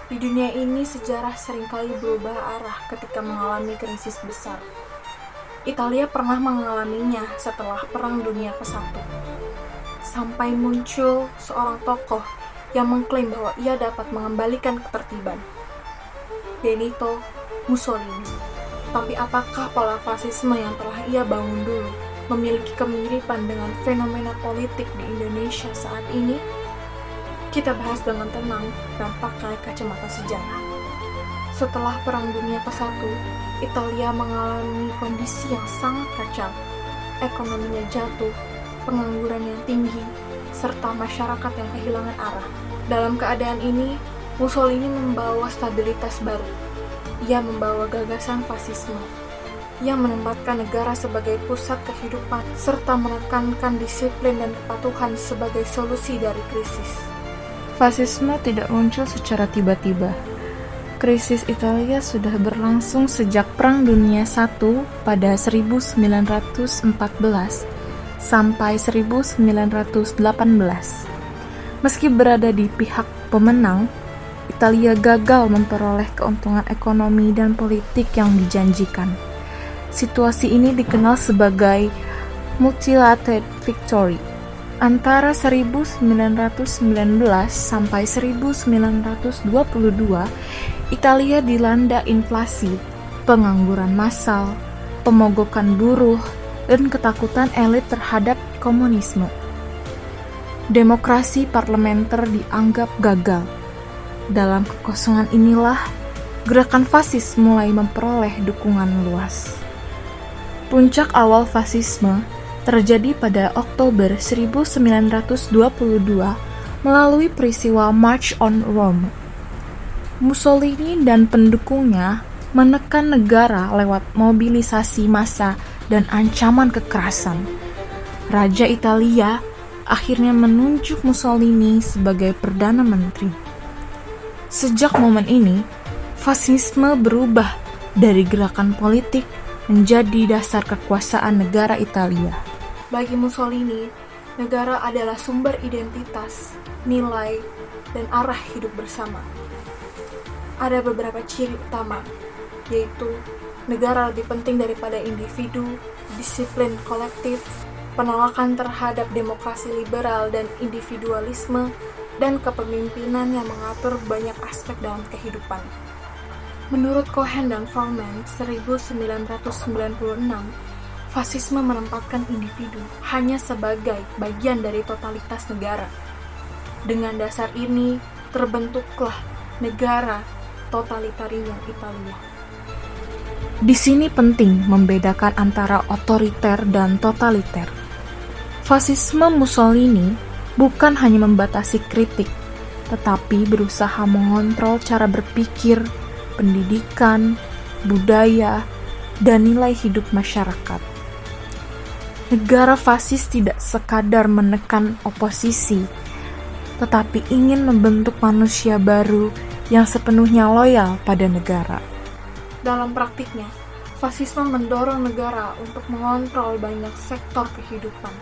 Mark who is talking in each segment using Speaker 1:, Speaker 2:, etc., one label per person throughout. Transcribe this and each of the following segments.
Speaker 1: Di dunia ini sejarah seringkali berubah arah ketika mengalami krisis besar. Italia pernah mengalaminya setelah Perang Dunia ke-1. Sampai muncul seorang tokoh yang mengklaim bahwa ia dapat mengembalikan ketertiban. Benito Mussolini. Tapi apakah pola fasisme yang telah ia bangun dulu memiliki kemiripan dengan fenomena politik di Indonesia saat ini? Kita bahas dengan tenang dan pakai kacamata sejarah. Setelah Perang Dunia ke-1, Italia mengalami kondisi yang sangat kacau. Ekonominya jatuh, pengangguran yang tinggi, serta masyarakat yang kehilangan arah. Dalam keadaan ini, Mussolini membawa stabilitas baru. Ia membawa gagasan fasisme. Ia menempatkan negara sebagai pusat kehidupan, serta menekankan disiplin dan kepatuhan sebagai solusi dari krisis.
Speaker 2: Fasisme tidak muncul secara tiba-tiba. Krisis Italia sudah berlangsung sejak Perang Dunia I pada 1914 sampai 1918. Meski berada di pihak pemenang, Italia gagal memperoleh keuntungan ekonomi dan politik yang dijanjikan. Situasi ini dikenal sebagai Mutilate Victory. Antara 1919 sampai 1922, Italia dilanda inflasi, pengangguran massal, pemogokan buruh, dan ketakutan elit terhadap komunisme. Demokrasi parlementer dianggap gagal. Dalam kekosongan inilah, gerakan fasis mulai memperoleh dukungan luas. Puncak awal fasisme terjadi pada Oktober 1922 melalui peristiwa March on Rome. Mussolini dan pendukungnya menekan negara lewat mobilisasi massa dan ancaman kekerasan. Raja Italia akhirnya menunjuk Mussolini sebagai Perdana Menteri. Sejak momen ini, fasisme berubah dari gerakan politik menjadi dasar kekuasaan negara Italia.
Speaker 1: Bagi Mussolini, negara adalah sumber identitas, nilai, dan arah hidup bersama. Ada beberapa ciri utama, yaitu negara lebih penting daripada individu, disiplin kolektif, penolakan terhadap demokrasi liberal dan individualisme, dan kepemimpinan yang mengatur banyak aspek dalam kehidupan. Menurut Cohen dan Forman 1996, fasisme menempatkan individu hanya sebagai bagian dari totalitas negara. Dengan dasar ini, terbentuklah negara totalitarian Italia.
Speaker 2: Di sini penting membedakan antara otoriter dan totaliter. Fasisme Mussolini bukan hanya membatasi kritik, tetapi berusaha mengontrol cara berpikir, pendidikan, budaya, dan nilai hidup masyarakat. Negara fasis tidak sekadar menekan oposisi, tetapi ingin membentuk manusia baru yang sepenuhnya loyal pada negara.
Speaker 1: Dalam praktiknya, fasisme mendorong negara untuk mengontrol banyak sektor kehidupan.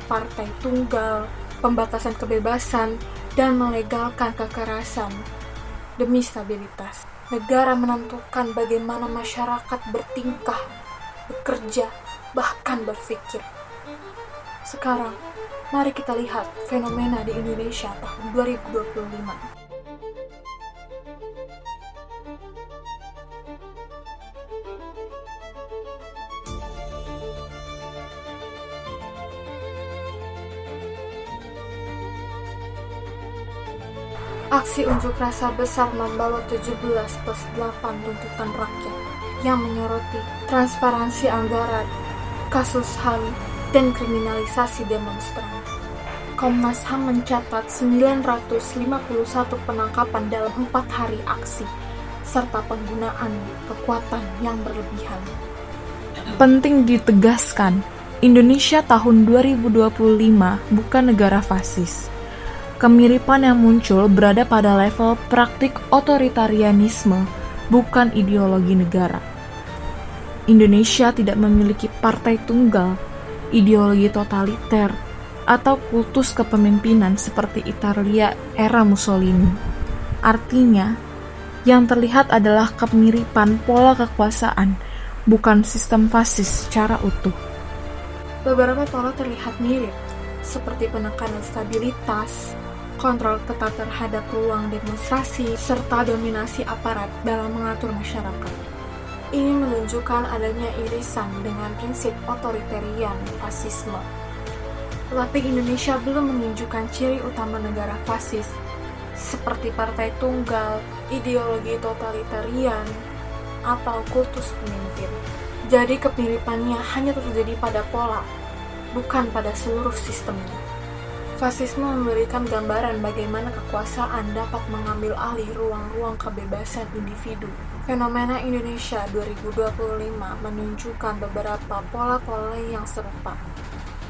Speaker 1: Partai tunggal, pembatasan kebebasan, dan melegalkan kekerasan. Demi stabilitas, negara menentukan bagaimana masyarakat bertingkah, bekerja, bahkan berpikir. Sekarang, mari kita lihat fenomena di Indonesia tahun 2025. Aksi unjuk rasa besar membawa 17+8 tuntutan rakyat yang menyoroti transparansi anggaran, kasus HAM, dan kriminalisasi demonstran. Komnas HAM mencatat 951 penangkapan dalam 4 hari aksi, serta penggunaan kekuatan yang berlebihan.
Speaker 2: Penting ditegaskan, Indonesia tahun 2025 bukan negara fasis. Kemiripan yang muncul berada pada level praktik otoritarianisme, bukan ideologi negara. Indonesia tidak memiliki partai tunggal, ideologi totaliter, atau kultus kepemimpinan seperti Italia era Mussolini. Artinya, Yang terlihat adalah kemiripan pola kekuasaan, bukan sistem fasis secara utuh.
Speaker 1: Beberapa pola terlihat mirip, seperti penekanan stabilitas, kontrol ketat terhadap ruang demonstrasi, serta dominasi aparat dalam mengatur masyarakat. Ini menunjukkan adanya irisan dengan prinsip otoritarian fasisme. Tetapi Indonesia belum menunjukkan ciri utama negara fasis, seperti partai tunggal, ideologi totalitarian, atau kultus pemimpin. Jadi kemiripannya hanya terjadi pada pola, bukan pada seluruh sistemnya. Fasisme memberikan gambaran bagaimana kekuasaan dapat mengambil alih ruang-ruang kebebasan individu. Fenomena Indonesia 2025 menunjukkan beberapa pola-pola yang serupa.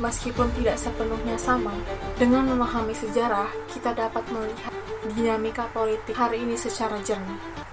Speaker 1: Meskipun tidak sepenuhnya sama, dengan memahami sejarah, kita dapat melihat dinamika politik hari ini secara jernih.